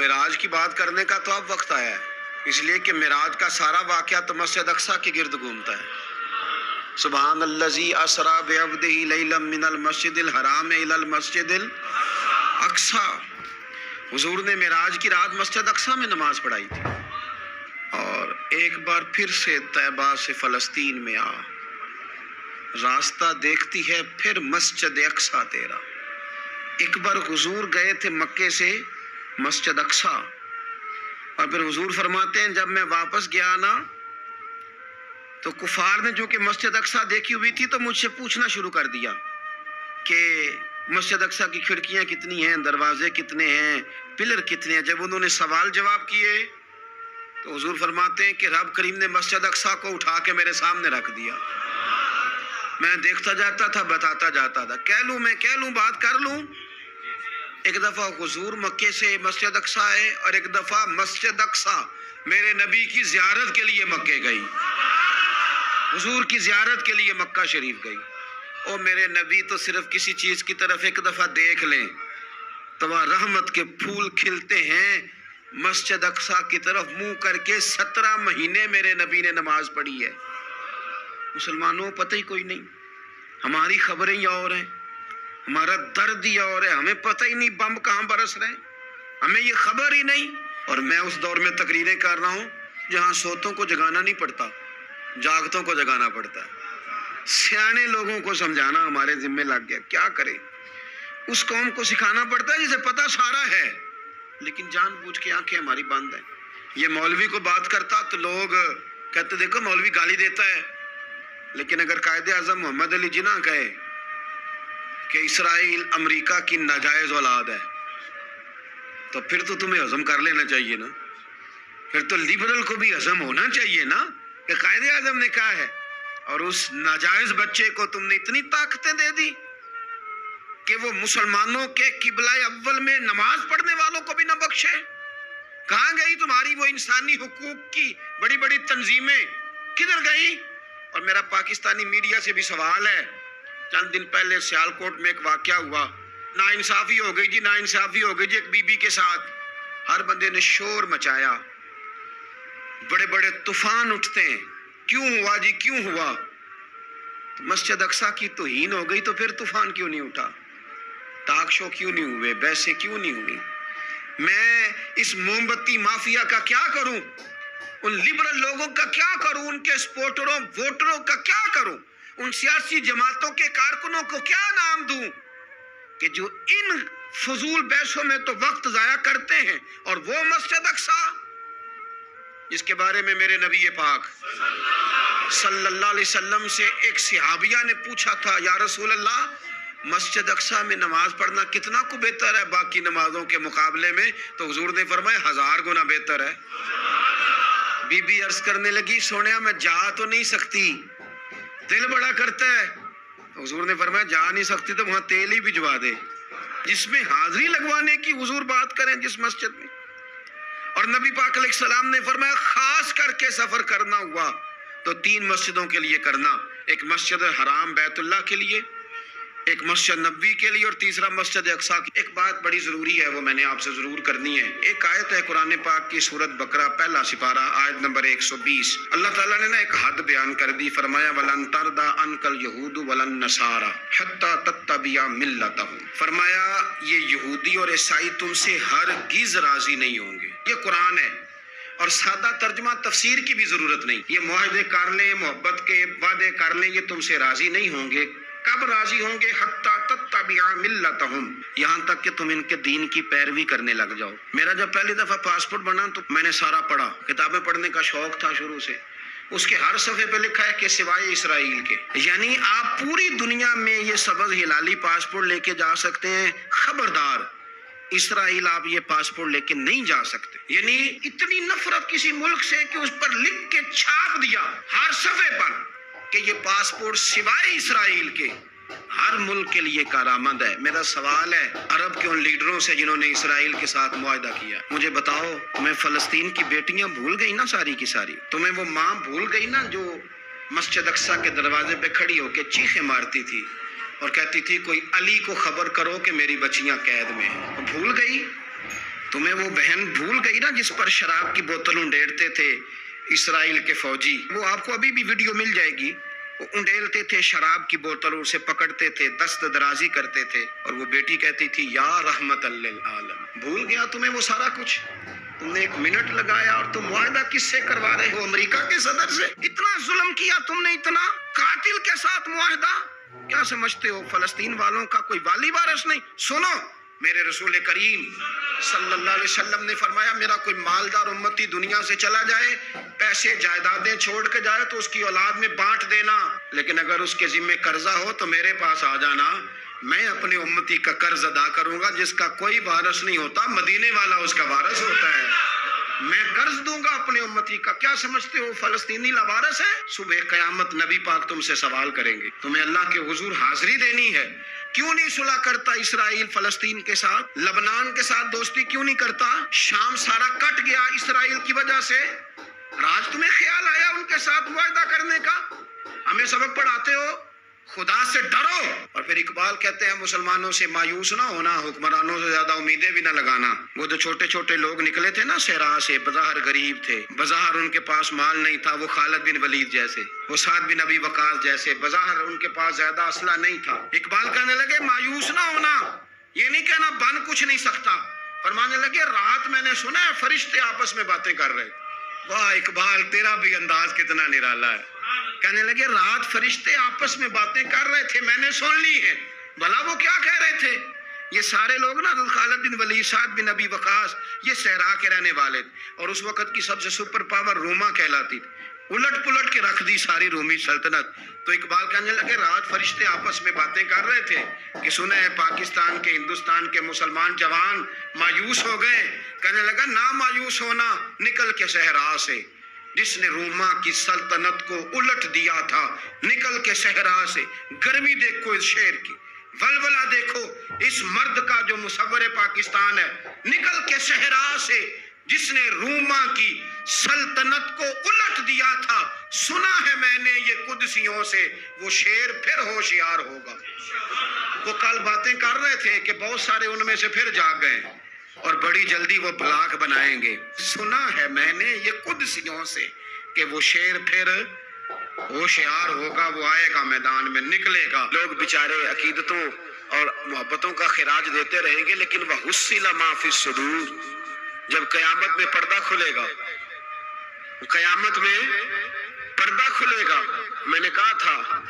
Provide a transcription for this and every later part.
معراج کی بات کرنے کا تو اب وقت آیا ہے، اس لیے کہ معراج کا سارا واقعہ تو مسجد اقصیٰ کے گرد گھومتا ہے۔ سبحان الذی اسریٰ بعبدہ لیلا من المسجد الحرام الی المسجد الاقصیٰ۔ حضور نے معراج کی رات مسجد اقصیٰ میں نماز پڑھائی تھی، اور ایک بار پھر سے طیبہ سے فلسطین میں آ، راستہ دیکھتی ہے پھر مسجد اقصیٰ تیرا۔ ایک بار حضور گئے تھے مکے سے مسجد اقصیٰ، اور پھر حضور فرماتے ہیں جب میں واپس گیا نا تو کفار نے جو کہ مسجد اقصیٰ دیکھی ہوئی تھی تو مجھ سے پوچھنا شروع کر دیا کہ مسجد اقصیٰ کی کھڑکیاں کتنی ہیں، دروازے کتنے ہیں، پلر کتنے ہیں۔ جب انہوں نے سوال جواب کیے تو حضور فرماتے ہیں کہ رب کریم نے مسجد اقصیٰ کو اٹھا کے میرے سامنے رکھ دیا۔ میں دیکھتا جاتا تھا، بتاتا جاتا تھا، کہہ لوں بات کر لوں۔ ایک دفعہ حضور مکے سے مسجد اقصیٰ آئے، اور ایک دفعہ مسجد اقصیٰ میرے نبی کی زیارت کے لیے مکے گئی، حضور کی زیارت کے لیے مکہ شریف گئی۔ اور میرے نبی تو صرف کسی چیز کی طرف ایک دفعہ دیکھ لیں تو وہاں رحمت کے پھول کھلتے ہیں۔ مسجد اقصیٰ کی طرف منہ کر کے 17 مہینے میرے نبی نے نماز پڑھی ہے۔ مسلمانوں پتہ ہی کوئی نہیں، ہماری خبریں ہی اور ہیں، ہمارا درد ہی اور ہے، ہمیں پتہ ہی نہیں بم کہاں برس رہے ہیں، ہمیں یہ خبر ہی نہیں۔ اور میں اس دور میں تقریریں کر رہا ہوں جہاں سوتوں کو جگانا نہیں پڑتا، جاگتوں کو جگانا پڑتا ہے۔ سیانے لوگوں کو سمجھانا ہمارے ذمہ لگ گیا، کیا کرے؟ اس قوم کو سکھانا پڑتا ہے جسے پتہ سارا ہے، لیکن جان بوجھ کے آنکھیں ہماری بند ہیں۔ یہ مولوی کو بات کرتا تو لوگ کہتے دیکھو مولوی گالی دیتا ہے، لیکن اگر قائد اعظم محمد علی جناح کہے کہ اسرائیل امریکہ کی ناجائز اولاد ہے تو پھر تو تمہیں ہضم کر لینا چاہیے نا، پھر تو لبرل کو بھی ہضم ہونا چاہیے نا کہ قائد اعظم نے کہا ہے، اور اس ناجائز بچے کو تم نے اتنی طاقتیں دے دی کہ وہ مسلمانوں کے قبلہ اول میں نماز پڑھنے والوں کو بھی نہ بخشے۔ کہاں گئی تمہاری وہ انسانی حقوق کی بڑی بڑی تنظیمیں، کدھر گئی؟ اور میرا پاکستانی میڈیا سے بھی سوال ہے، چند دن پہلے سیالکوٹ میں ایک واقعہ ہوا، ناانصافی ہو گئی جی ایک بی بی کے ساتھ، ہر بندے نے شور مچایا، بڑے بڑے طوفان اٹھتے ہیں، کیوں ہوا جی کیوں ہوا؟ تو مسجد اقصیٰ کی توہین ہو گئی تو پھر طوفان کیوں نہیں اٹھا؟ ٹاک شو کیوں نہیں ہوئے؟ بحثیں کیوں نہیں ہوئی؟ میں اس موم بتی مافیا کا کیا کروں؟ ان لبرل لوگوں کا کیا کروں؟ ان کے سپورٹروں ووٹروں کا کیا کروں؟ ان سیاسی جماعتوں کے کارکنوں کو کیا نام دوں کہ جو ان فضول بحثوں میں تو وقت ضائع کرتے ہیں، اور وہ مسجد اقصیٰ جس کے بارے میں میرے نبی پاک صلی اللہ علیہ وسلم سے ایک صحابیہ نے پوچھا تھا، یا رسول اللہ مسجد اقصیٰ میں نماز پڑھنا کتنا کو بہتر ہے باقی نمازوں کے مقابلے میں؟ تو حضور نے فرمایا 1000 گنا بہتر ہے۔ بی بی عرض کرنے لگی سونیا میں جا تو نہیں سکتی، دل بڑا کرتا ہے۔ تو حضور نے فرمایا جا نہیں سکتی تو وہاں تیل ہی بھجوا دے، جس میں حاضری لگوانے کی حضور بات کریں جس مسجد میں۔ اور نبی پاک علیہ السلام نے فرمایا خاص کر کے سفر کرنا ہوا تو 3 مسجدوں کے لیے کرنا، ایک مسجد حرام بیت اللہ کے لیے، ایک مسجد نبوی کے لیے، اور تیسرا مسجد اقصیٰ کی۔ ایک بات بڑی ضروری ہے، وہ میں نے آپ سے ضرور کرنی ہے۔ ایک آیت ہے قرآن پاک کی سورۃ بقرہ پہلا سپارہ آیت نمبر 120۔ اللہ تعالیٰ نے ایک حد بیان کر دی، فرمایا وَلَن تَرْضَىٰ عَنْكَ الْيَهُودُ وَلَا النَّصَارَىٰ حَتَّىٰ تَتَّبِعَ مِلَّتَهُمْ۔ فرمایا یہ یہودی اور عیسائی تم سے ہرگز راضی نہیں ہوں گے۔ یہ قرآن ہے، اور سادہ ترجمہ تفسیر کی بھی ضرورت نہیں۔ یہ معاہدے کر لیں، محبت کے وعدے کر لیں، یہ تم سے راضی نہیں ہوں گے۔ کب راضی ہوں گے؟ حتیٰ تتبع ملتہم، یہاں تک کہ تم ان کے دین کی پیروی کرنے لگ جاؤ۔ میرا جب پہلی دفعہ پاسپورٹ بنا تو میں نے سارا پڑھا، کتابیں پڑھنے کا شوق تھا شروع سے۔ اس کے ہر صفحے پہ لکھا ہے کہ سوائے اسرائیل کے، یعنی آپ پوری دنیا میں یہ سبز ہلالی پاسپورٹ لے کے جا سکتے ہیں، خبردار اسرائیل آپ یہ پاسپورٹ لے کے نہیں جا سکتے۔ یعنی اتنی نفرت کسی ملک سے کہ اس پر لکھ کے چھاپ دیا ہر صفحے پر کہ یہ پاسپورٹ سوائے اسرائیل کے ہر ملک کے لیے کارآمد ہے۔ میرا سوال ہے عرب کے ان لیڈروں سے جنہوں نے اسرائیل کے ساتھ معاہدہ کیا، مجھے بتاؤ تمہیں فلسطین کی بیٹیاں بھول گئی نا ساری کی ساری؟ تمہیں وہ ماں بھول گئی نا جو مسجد اقصیٰ کے دروازے پہ کھڑی ہو کے چیخیں مارتی تھی اور کہتی تھی کوئی علی کو خبر کرو کہ میری بچیاں قید میں ہیں؟ بھول گئی؟ تمہیں وہ بہن بھول گئی نا جس پر شراب کی بوتل انڈیلتے تھے اسرائیل کے فوجی؟ وہ آپ کو ابھی بھی ویڈیو مل جائے گی. وہ انڈیلتے تھے شراب کی بوتل اور اسے پکڑتے تھے، دست درازی کرتے تھے، اور وہ بیٹی کہتی تھی یا رحمت للعالم. بھول گیا تمہیں وہ سارا کچھ؟ تم نے 1 منٹ لگایا اور تم معاہدہ کس سے کروا رہے ہو؟ امریکہ کے صدر سے. اتنا ظلم کیا تم نے، اتنا قاتل کے ساتھ معاہدہ. کیا سمجھتے ہو فلسطین والوں کا کوئی والی وارث نہیں؟ سنو، میرے رسول کریم صلی اللہ علیہ وسلم نے فرمایا میرا کوئی مالدار امتی دنیا سے چلا جائے، پیسے جائیدادیں چھوڑ کے جائے تو اس کی اولاد میں بانٹ دینا، لیکن اگر اس کے ذمہ قرضہ ہو تو میرے پاس آ جانا، میں اپنے امتی کا قرض ادا کروں گا. جس کا کوئی وارث نہیں ہوتا مدینے والا اس کا وارث ہوتا ہے. میں قرض دوں گا اپنے امتی کا. کیا سمجھتے ہو فلسطینی لاوارث ہے؟ صبح قیامت نبی پاک تم سے سوال کریں گے. تمہیں اللہ کے حضور حاضری دینی ہے. کیوں نہیں صلح کرتا اسرائیل فلسطین کے ساتھ؟ لبنان کے ساتھ دوستی کیوں نہیں کرتا؟ شام سارا کٹ گیا اسرائیل کی وجہ سے. آج تمہیں خیال آیا ان کے ساتھ معاہدہ کرنے کا؟ ہمیں سبق پڑھاتے ہو خدا سے ڈرو. اور پھر اقبال کہتے ہیں مسلمانوں سے مایوس نہ ہونا، حکمرانوں سے زیادہ امیدیں بھی نہ لگانا. وہ جو چھوٹے چھوٹے لوگ نکلے تھے نا صحرا سے، بظاہر غریب تھے، بظاہر ان کے پاس مال نہیں تھا، وہ خالد بن ولید جیسے، وہ سعد بن ابی وقاص جیسے، بظاہر ان کے پاس زیادہ اسلحہ نہیں تھا. اقبال کہنے لگے مایوس نہ ہونا، یہ نہیں کہنا بن کچھ نہیں سکتا. فرمانے لگے رات میں نے سنا ہے فرشتے آپس میں باتیں کر رہے. واہ اقبال، تیرا بھی انداز کتنا نرالا ہے. کہنے لگے رات فرشتے آپس میں باتیں کر رہے تھے، میں نے سن لی ہے. بھلا وہ کیا کہہ رہے تھے؟ یہ سارے لوگ نا خالد بن ولید، سعد بن ابی وقاص، یہ صحرا کے رہنے والے تھے، اور اس وقت کی سب سے سپر پاور روما کہلاتی تھی. الٹ پلٹ کے رکھ دی ساری رومی سلطنت. تو اقبال کہنے لگے رات فرشتے آپس میں باتیں کر رہے تھے کہ سنا ہے پاکستان کے، ہندوستان کے مسلمان جوان مایوس ہو گئے. کہنے لگا نہ مایوس ہونا، نکل کے صحرا سے، جس نے روما کی سلطنت کو الٹ دیا تھا، نکل کے صحرا سے. گرمی دیکھو اس شعر کی، ولولہ دیکھو اس مرد کا جو مصور پاکستان ہے. نکل کے صحرا سے جس نے روما کی سلطنت کو الٹ دیا تھا، سنا ہے میں نے یہ قدسیوں سے، وہ شیر پھر ہوشیار ہوگا. وہ کل باتیں کر رہے تھے کہ بہت سارے ان میں سے پھر جاگ گئے اور بڑی جلدی وہ بلاک بنائیں گے. سنا ہے میں نے یہ قدسیوں سے کہ وہ شیر پھر ہوشیار ہوگا، وہ آئے گا میدان میں، نکلے گا. لوگ بیچارے عقیدتوں اور محبتوں کا خراج دیتے رہیں گے، لیکن وَحُصِّلَ مَا فِي الصُّدُورِ، جب قیامت میں پردہ کھلے گا، قیامت میں پردہ کھلے گا. میں نے کہا تھا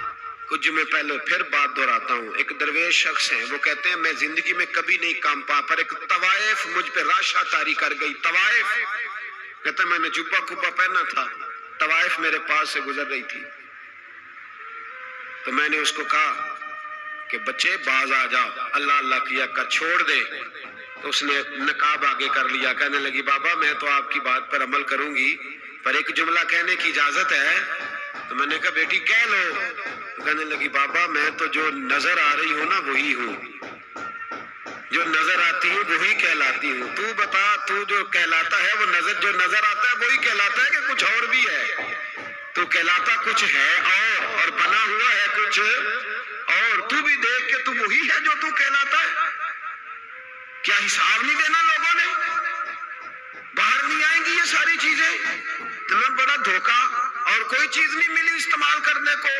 کچھ جمعے پہلے، پھر بات دہراتا ہوں. ایک درویش شخص ہیں، وہ کہتے ہیں میں زندگی میں کبھی نہیں کام پا، پر ایک طوائف مجھ پہ راشا طاری کر گئی. طوائف کہتا ہے میں نے جبہ کبا پہنا تھا، طوائف میرے پاس سے گزر رہی تھی، تو میں نے اس کو کہا کہ بچے باز آ جا، اللہ اللہ کیا کر، چھوڑ دے. تو اس نے نقاب آگے کر لیا. کہنے لگی بابا میں تو آپ کی بات پر عمل کروں گی، پر ایک جملہ کہنے کی اجازت ہے؟ تو میں نے کہا بیٹی کہہ لو. کہنے لگی بابا میں تو جو نظر آ رہی ہوں نا وہی ہوں، جو نظر آتی ہوں وہی کہلاتی ہوں. تو بتا تو جو کہلاتا ہے وہ نظر، جو نظر آتا ہے وہی کہلاتا ہے کہ کچھ اور بھی ہے؟ تو کہلاتا کچھ ہے اور بنا ہوا ہے کچھ اور. تو بھی دیکھ کہ تو وہی ہے جو تو کہلاتا ہے. کیا حساب نہیں دینا لوگوں نے؟ باہر نہیں آئیں گی یہ ساری چیزیں. تمہیں بڑا دھوکہ، اور کوئی چیز نہیں ملی استعمال کرنے کو.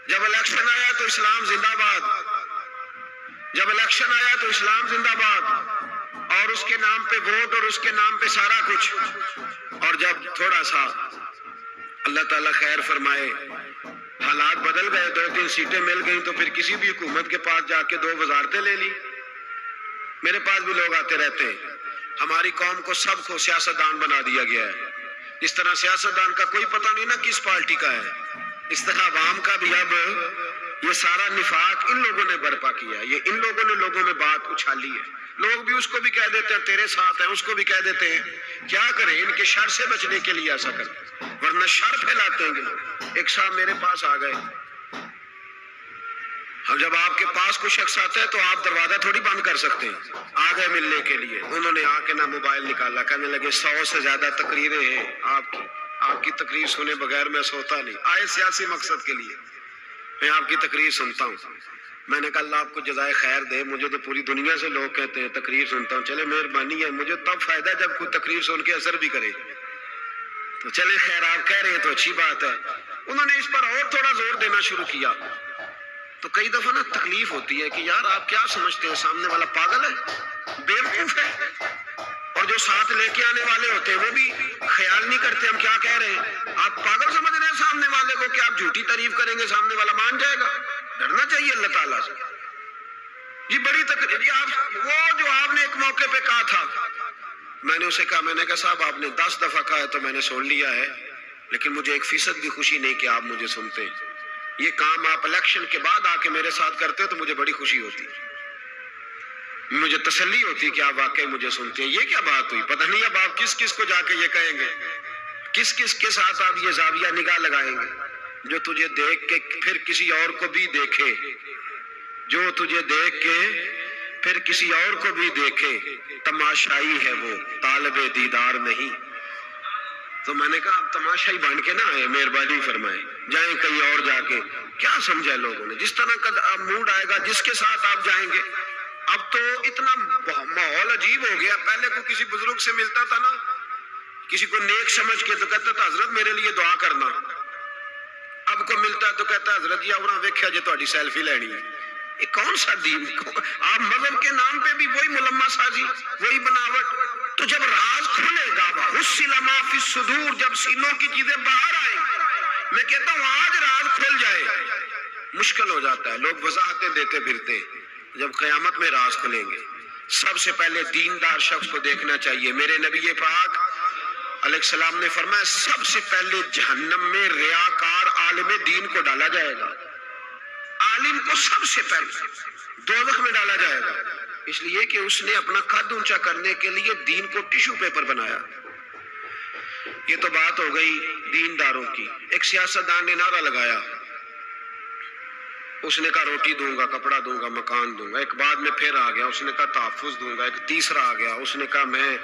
جب الیکشن آیا تو اسلام زندہ باد، جب الیکشن آیا تو اسلام زندہ باد، اور اس کے نام پہ ووٹ اور اس کے نام پہ سارا کچھ. اور جب تھوڑا سا اللہ تعالیٰ خیر فرمائے حالات بدل گئے، 2-3 سیٹیں مل گئیں، تو پھر کسی بھی حکومت کے پاس جا کے 2 وزارتیں لے لی. میرے پاس بھی لوگ آتے رہتے ہیں. ہماری قوم کو سب کو سیاستدان بنا دیا گیا ہے. اس طرح سیاستدان کا کوئی پتہ نہیں نا کس پارٹی کا ہے، اس طرح عوام کا بھی اب یہ سارا نفاق ان لوگوں نے برپا کیا ہے. یہ ان لوگوں نے لوگوں میں بات اچھالی ہے. لوگ بھی اس کو بھی کہہ دیتے ہیں تیرے ساتھ ہیں، اس کو بھی کہہ دیتے ہیں. کیا کریں ان کے شر سے بچنے کے لیے ایسا کریں، ورنہ شر پھیلاتے ہیں. ایک صاحب میرے پاس آ گئے. اب جب آپ کے پاس کوئی شخص آتا ہے تو آپ دروازہ تھوڑی بند کر سکتے ہیں. آ گئے ملنے کے لیے. انہوں نے آ کے نا موبائل نکالا. کہنے لگے 100 سے زیادہ تقریریں ہیں آپ کی تقریر سنے بغیر میں سوتا نہیں. آئے سیاسی مقصد کے لیے، میں آپ کی تقریر سنتا ہوں. میں نے کہا اللہ آپ کو جزائے خیر دے، مجھے تو پوری دنیا سے لوگ کہتے ہیں تقریر سنتا ہوں، چلے مہربانی ہے، مجھے تب فائدہ ہے جب کوئی تقریر سن کے اثر بھی کرے، تو چلے خیر آپ کہہ رہے ہیں تو اچھی بات ہے۔ انہوں نے اس پر اور تھوڑا زور دینا شروع کیا، تو کئی دفعہ نا تکلیف ہوتی ہے کہ یار آپ کیا سمجھتے ہیں سامنے والا پاگل ہے، بیوقوف ہے، اور جو ساتھ لے کے آنے والے ہوتے ہیں وہ بھی خیال نہیں کرتے ہم کیا کہہ رہے ہیں، آپ پاگل سمجھ رہے ہیں سامنے والے کو کہ آپ جھوٹی تعریف کریں گے سامنے والا مان جائے گا، ڈرنا چاہیے اللہ تعالیٰ سے۔ جی بڑی تکلیف، جی آپ وہ جو آپ نے ایک موقع پہ کہا تھا، میں نے اسے کہا، میں نے کہا صاحب آپ نے 10 دفعہ کہا ہے تو میں نے سن لیا ہے، لیکن مجھے 1% بھی خوشی نہیں کہ آپ مجھے سنتے، یہ کام آپ الیکشن کے بعد آ کے میرے ساتھ کرتے تو مجھے بڑی خوشی ہوتی، مجھے تسلی ہوتی کہ آپ واقعی مجھے سنتے ہیں۔ یہ کیا بات ہوئی، پتہ نہیں اب آپ کس کس کو جا کے یہ کہیں گے، کس کس کے ساتھ آپ یہ زاویہ نگاہ لگائیں گے، جو تجھے دیکھ کے پھر کسی اور کو بھی دیکھے، جو تجھے دیکھ کے پھر کسی اور کو بھی دیکھے، تماشائی ہے وہ طالب دیدار نہیں۔ تو میں نے کہا آپ تماشائی بن کے نہ آئے، مہربانی فرمائیں جائیں کہیں اور جا کے، کیا سمجھا لوگوں نے، جس طرح کا موڈ آئے گا جس کے ساتھ آپ جائیں گے۔ اب تو اتنا ماحول عجیب ہو گیا، پہلے کو کسی بزرگ سے ملتا تھا نا، کسی کو نیک سمجھ کے تو کہتا تھا حضرت میرے لیے دعا کرنا، اب کو ملتا تو کہتا حضرت جی اوراں ویکھیا جے تہاڈی سیلفی لینی ہے۔ یہ کون سا دین، آپ مذہب کے نام پہ بھی وہی ملمہ سازی، وہی بناوٹ۔ تو جب راز کھلے گا، وحصل ما فی الصدور، جب سینوں کی چیزیں باہر آئیں، میں کہتا ہوں آج راز کھل جائے، مشکل ہو جاتا ہے، لوگ وضاحتیں دیتے پھرتے، جب قیامت میں راز کھلیں گے۔ سب سے پہلے دیندار شخص کو دیکھنا چاہیے، میرے نبی پاک علیہ السلام نے فرمایا سب سے پہلے جہنم میں ریاکار عالم دین کو ڈالا جائے گا، عالم کو سب سے پہلے دوزخ میں ڈالا جائے گا، اس لیے کہ اس نے اپنا قد اونچا کرنے کے لیے دین کو ٹیشو پیپر بنایا۔ یہ تو بات ہو گئی دینداروں کی۔ ایک سیاستدان نے نعرہ لگایا، اس نے کہا روٹی دوں گا، کپڑا دوں گا، مکان دوں گا، ایک بعد میں پھر آ گیا، اس نے کہا تحفظ دوں گا، ایک تیسرا آ گیا، اس نے کہا میں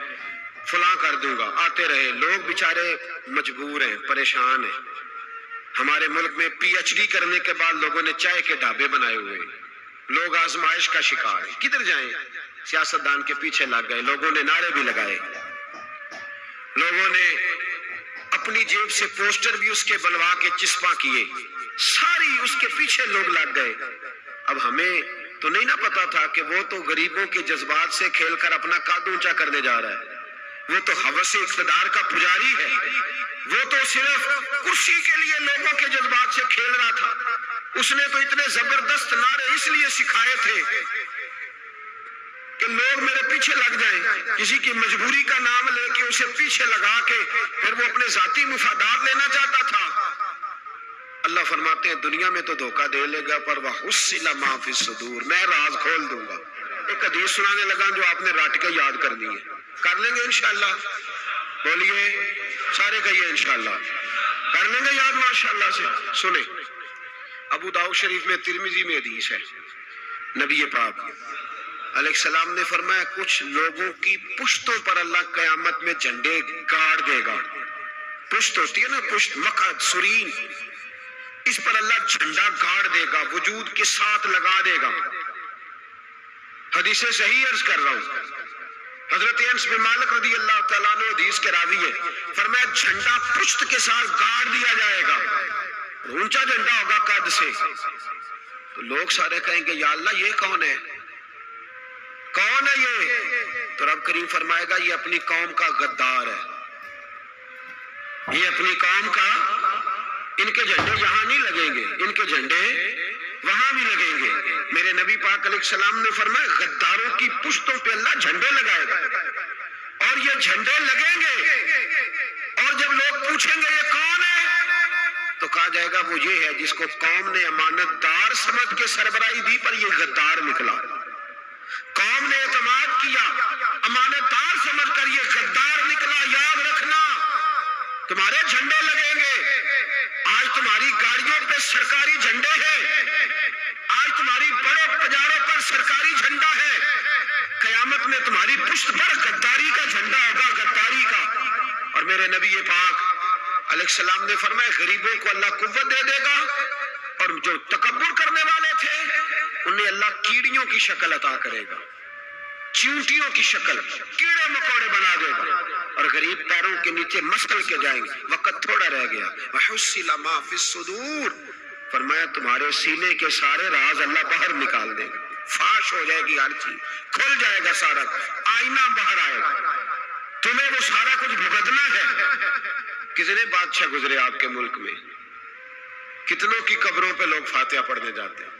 فلاں کر دوں گا، آتے رہے، لوگ بیچارے مجبور ہیں، پریشان ہیں۔ ہمارے ملک میں پی ایچ ڈی کرنے کے بعد لوگوں نے چائے کے ڈھابے بنائے ہوئے، لوگ آزمائش کا شکار ہیں، کدھر جائیں؟ سیاستدان کے پیچھے لگ گئے، لوگوں نے نعرے بھی لگائے، لوگوں نے اپنی جیب سے پوسٹر بھی اس کے بنوا کے چسپاں کیے، ساری اس کے پیچھے لوگ لگ گئے۔ اب ہمیں تو نہیں نہ پتا تھا کہ وہ تو غریبوں کے جذبات سے کھیل کر اپنا قد اونچا کرنے جا رہا ہے، وہ تو ہوس اقتدار کا پجاری ہے، وہ تو صرف کرسی کے لیے لوگوں کے جذبات سے کھیل رہا تھا۔ اس نے تو اتنے زبردست نعرے اس لیے سکھائے تھے کہ لوگ میرے پیچھے لگ جائیں، کسی کی مجبوری کا نام لے کے اسے پیچھے لگا کے پھر وہ اپنے ذاتی مفادات لینا چاہتا تھا۔ اللہ فرماتے ہیں دنیا میں تو دھوکہ دے لے گا، پر وَحُصِّلَ مَا فِي الصُّدُورِ، میں راز کھول دوں گا۔ ایک حدیث سنانے لگا جو آپ نے رٹ کے یاد کرنی ہے، کر لیں گے انشاءاللہ؟ بولیے سارے کہیے انشاءاللہ کر لیں گے یاد ماشاءاللہ سے۔ سنیں، ابو داؤد شریف میں، ترمذی میں حدیث ہے، نبی پاک علیہ السلام نے فرمایا کچھ لوگوں کی پشتوں پر اللہ قیامت میں جھنڈے گاڑ دے گا۔ پشت ہوتی ہے نا، پشت، مقعد، سرین، اس پر اللہ جھنڈا گاڑ دے گا، وجود کے ساتھ لگا دے گا۔ حدیث صحیح عرض کر رہا ہوں، حضرت انس بن مالک رضی اللہ تعالیٰ عنہ حدیث کے راوی ہے، فرمایا جھنڈا پشت کے ساتھ گاڑ دیا جائے گا، اونچا جھنڈا ہوگا قد سے۔ تو لوگ سارے کہیں گے یا اللہ یہ کون ہے، کون ہے یہ؟ تو رب کریم فرمائے گا یہ اپنی قوم کا غدار ہے، یہ اپنی قوم کا، ان کے جھنڈے یہاں نہیں لگیں گے، ان کے جھنڈے وہاں بھی لگیں گے۔ میرے نبی پاک علیہ السلام نے فرمایا غداروں کی پشتوں پہ اللہ جھنڈے لگائے گا، اور یہ جھنڈے لگیں گے، اور جب لوگ پوچھیں گے یہ کون ہے تو کہا جائے گا وہ یہ ہے جس کو قوم نے امانت دار سمجھ کے سربراہی دی پر یہ غدار نکلا، قوم نے اعتماد کیا، امانت دار سمجھ کر یہ غدار نکلا۔ یاد رکھنا تمہارے جھنڈے لگیں گے، آج تمہاری گاڑیوں پہ سرکاری جھنڈے ہیں، آج تمہاری بڑے بازاروں پر سرکاری جھنڈا ہے، قیامت میں تمہاری پشت پر غداری کا جھنڈا ہوگا، غداری کا۔ اور میرے نبی پاک علیہ السلام نے فرمایا غریبوں کو اللہ قوت دے دے گا، اور جو تکبر کرنے والے تھے انہیں اللہ کیڑیوں کی شکل عطا کرے گا، چیونٹیوں کی شکل، کیڑے مکوڑے بنا دے گا، اور غریب پیروں کے نیچے مسل کے جائیں گے۔ وقت تھوڑا رہ گیا۔ وَحُصِّلَ مَا فِي الصُّدُورِ، فرمایا تمہارے سینے کے سارے راز اللہ باہر نکال دے گا، فاش ہو جائے گی ہر چیز، کھل جائے گا سارا، آئینہ باہر آئے گا، تمہیں وہ سارا کچھ بھگتنا ہے۔ کتنے بادشاہ گزرے آپ کے ملک میں، کتنوں کی قبروں پہ لوگ فاتحہ پڑھنے جاتے ہیں،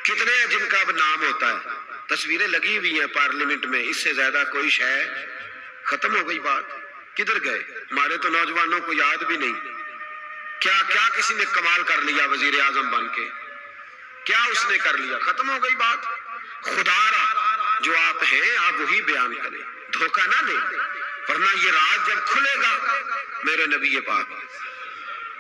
کتنے ہیں جن کا اب نام ہوتا ہے، تصویریں لگی ہوئی ہیں پارلیمنٹ میں، اس سے زیادہ کوئی شے ختم ہو گئی بات۔ کدھر گئے ہمارے تو نوجوانوں کو یاد بھی نہیں، کیا کسی نے کمال کر لیا وزیر اعظم بن کے، کیا اس نے کر لیا، ختم ہو گئی بات۔ خدا را جو آپ ہیں آپ وہی بیان کریں، دھوکہ نہ دیں، ورنہ یہ راز جب کھلے گا، میرے نبی پاک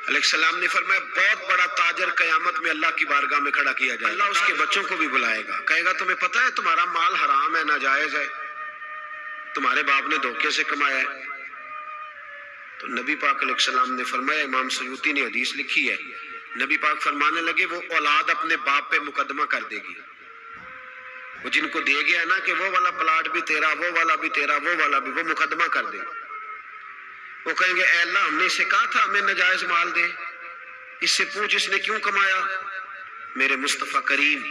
علیہ السلام نے فرمایا بہت بڑا تاجر قیامت میں اللہ کی بارگاہ میں کھڑا کیا جائے گا، اللہ اس کے بچوں کو بھی بلائے گا، کہے گا تمہیں پتہ ہے تمہارا مال حرام ہے، ناجائز ہے، تمہارے باپ نے دھوکے سے کمایا ہے۔ تو نبی پاک علیہ السلام نے فرمایا، امام سیوطی نے حدیث لکھی ہے، نبی پاک فرمانے لگے وہ اولاد اپنے باپ پہ مقدمہ کر دے گی، وہ جن کو دے گیا نا کہ وہ والا پلاٹ بھی تیرا، وہ والا بھی تیرا، وہ والا بھی، وہ مقدمہ کر دے گا۔ وہ کہیں گے اے اللہ ہم نے اسے کہا تھا ہمیں ناجائز مال دے، اس سے پوچھ اس نے کیوں کمایا۔ میرے مصطفیٰ کریم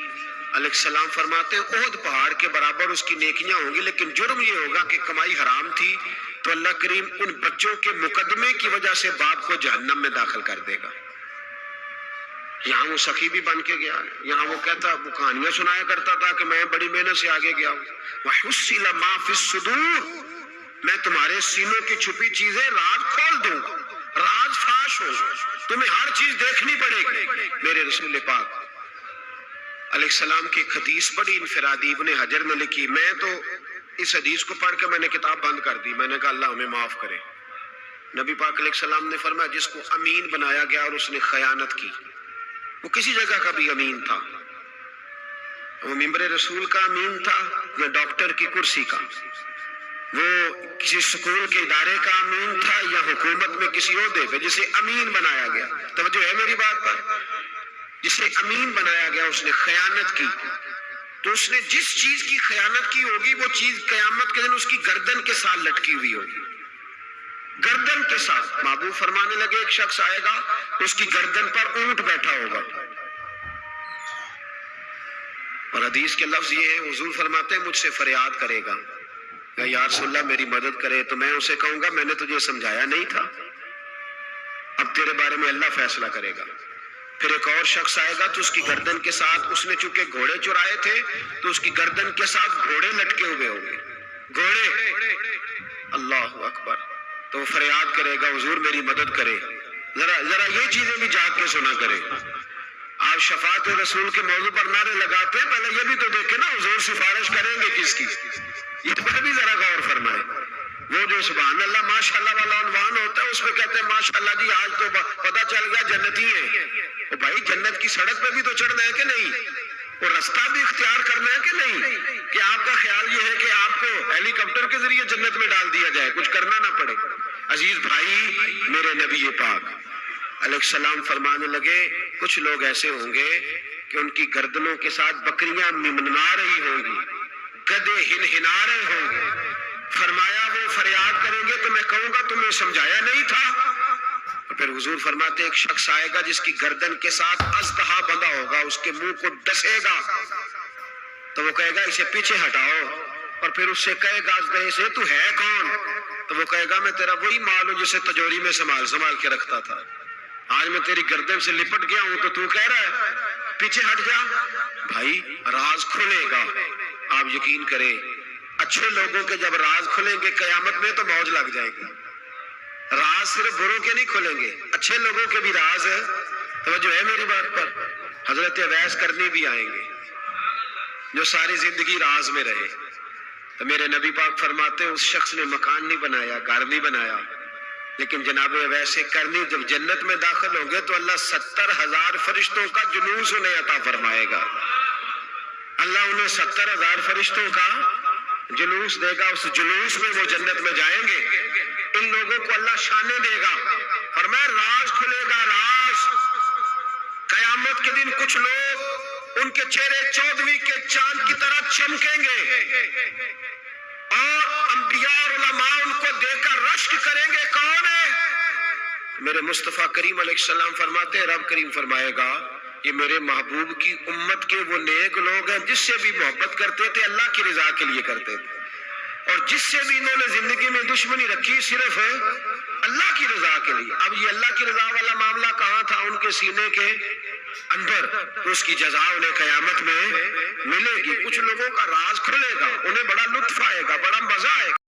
علیہ السلام فرماتے ہیں احد پہاڑ کے برابر اس کی نیکیاں ہوں گی، لیکن جرم یہ ہوگا کہ کمائی حرام تھی، تو اللہ کریم ان بچوں کے مقدمے کی وجہ سے باپ کو جہنم میں داخل کر دے گا۔ یہاں وہ سخی بھی بن کے گیا، یہاں وہ کہتا، وہ کہانیاں سنایا کرتا تھا کہ میں بڑی محنت سے آگے گیا ہوں۔ وَحُصِّلَ مَا فِي الصُّدُورِ، میں تمہارے سینوں کی چھپی چیزیں راز کھول دوں گا، راز فاش ہو، تمہیں ہر چیز دیکھنی پڑے گی۔ میرے رسول پاک علیہ السلام کی ایک حدیث بڑی انفرادی ابن حجر نے لکھی، میں تو اس حدیث کو پڑھ کے میں نے کتاب بند کر دی، میں نے کہا اللہ ہمیں معاف کرے۔ نبی پاک علیہ السلام نے فرمایا جس کو امین بنایا گیا اور اس نے خیانت کی، وہ کسی جگہ کا بھی امین تھا، وہ ممبر رسول کا امین تھا یا ڈاکٹر کی کرسی کا، وہ کسی سکول کے ادارے کا امین تھا یا حکومت میں کسی عہدے پہ، جسے امین بنایا گیا، توجہ ہے میری بات پر، جسے امین بنایا گیا اس نے خیانت کی، تو اس نے جس چیز کی خیانت کی ہوگی وہ چیز قیامت کے دن اس کی گردن کے ساتھ لٹکی ہوئی ہوگی، گردن کے ساتھ۔ محبوب فرمانے لگے ایک شخص آئے گا اس کی گردن پر اونٹ بیٹھا ہوگا، اور حدیث کے لفظ یہ ہے حضور فرماتے ہیں مجھ سے فریاد کرے گا کہ یا رسول اللہ میری مدد کرے، تو میں اسے کہوں گا میں نے تجھے سمجھایا نہیں تھا، اب تیرے بارے میں اللہ فیصلہ کرے گا۔ پھر ایک اور شخص آئے گا تو اس کی گردن کے ساتھ، اس نے چونکہ گھوڑے چرائے تھے تو اس کی گردن کے ساتھ گھوڑے لٹکے ہوئے ہوں گے، گھوڑے، اللہ اکبر، تو وہ فریاد کرے گا حضور میری مدد کرے۔ ذرا یہ چیزیں بھی جاگ کے سنا کرے۔ آپ شفاعت رسول کے موضوع پر نعرے لگاتے ہیں، پہلے یہ بھی تو دیکھیں نا حضور سفارش کریں گے کس کی، اس پر بھی ذرا غور فرمائے۔ وہ جو سبحان اللہ ماشاءاللہ والا عنوان ہوتا ہے اس پہ کہتے ہیں ماشاءاللہ جی آج تو پتہ چل گیا جنتی ہیں۔ وہ بھائی جنت کی سڑک پہ بھی تو چڑھنا ہے کہ نہیں، وہ رستہ بھی اختیار کرنا ہے کہ نہیں، کہ آپ کا خیال یہ ہے کہ آپ کو ہیلی کاپٹر کے ذریعے جنت میں ڈال دیا جائے، کچھ کرنا نہ پڑے۔ عزیز بھائی میرے نبی پاک علیہ السلام فرمانے لگے کچھ لوگ ایسے ہوں گے کہ ان کی گردنوں کے ساتھ بکریاں ممننا رہی ہوں گی، گدھے ہنہنا رہے ہوں گے، فرمایا وہ فریاد کریں گے تو میں کہوں گا تمہیں سمجھایا نہیں تھا۔ اور پھر حضور فرماتے ایک شخص آئے گا جس کی گردن کے ساتھ اژدہا بندھا ہوگا، اس کے منہ کو ڈسے گا، تو وہ کہے گا اسے پیچھے ہٹاؤ، اور پھر اس سے کہے گا اژدہے سے تو ہے کون، تو وہ کہے گا میں تیرا وہی مال ہوں جسے تجوری میں سنبھال کے رکھتا تھا، آج میں تیری گردن سے لپٹ گیا ہوں تو کہہ رہا ہے پیچھے ہٹ جا۔ بھائی راز کھلے گا، آپ یقین کریں اچھے لوگوں کے جب راز کھلیں گے قیامت میں تو موج لگ جائے گی۔ راز صرف بروں کے نہیں کھلیں گے، اچھے لوگوں کے بھی راز ہے، توجہ ہے میری بات پر۔ حضرت اویس کرنی بھی آئیں گے جو ساری زندگی راز میں رہے، تو میرے نبی پاک فرماتے ہیں اس شخص نے مکان نہیں بنایا، گھر نہیں بنایا، لیکن جناب اویس کرنی جب جنت میں داخل ہوں گے تو اللہ 70,000 فرشتوں کا جلوس انہیں عطا فرمائے گا، اللہ انہیں 70,000 فرشتوں کا جلوس دے گا، اس جلوس میں وہ جنت میں جائیں گے، ان لوگوں کو اللہ شانے دے گا، فرمایا راز کھلے گا، راز۔ قیامت کے دن کچھ لوگ ان کے چہرے 14ویں کے چاند کی طرح چمکیں گے اور انبیاء اور علماء ان کو دیکھ کر رشک کریں گے. کون ہے؟ میرے مصطفیٰ کریم علیہ السلام فرماتے ہیں رب کریم فرمائے گا یہ میرے محبوب کی امت کے وہ نیک لوگ ہیں جس سے بھی محبت کرتے تھے اللہ کی رضا کے لیے کرتے تھے، اور جس سے بھی انہوں نے زندگی میں دشمنی رکھی صرف اللہ کی رضا کے لیے. اب یہ اللہ کی رضا والا معاملہ کہاں تھا؟ ان کے سینے کے اندر. اس کی جزا انہیں قیامت میں ملے گی. کچھ لوگوں کا راز کھلے گا، انہیں بڑا لطف آئے گا، بڑا مزہ آئے گا.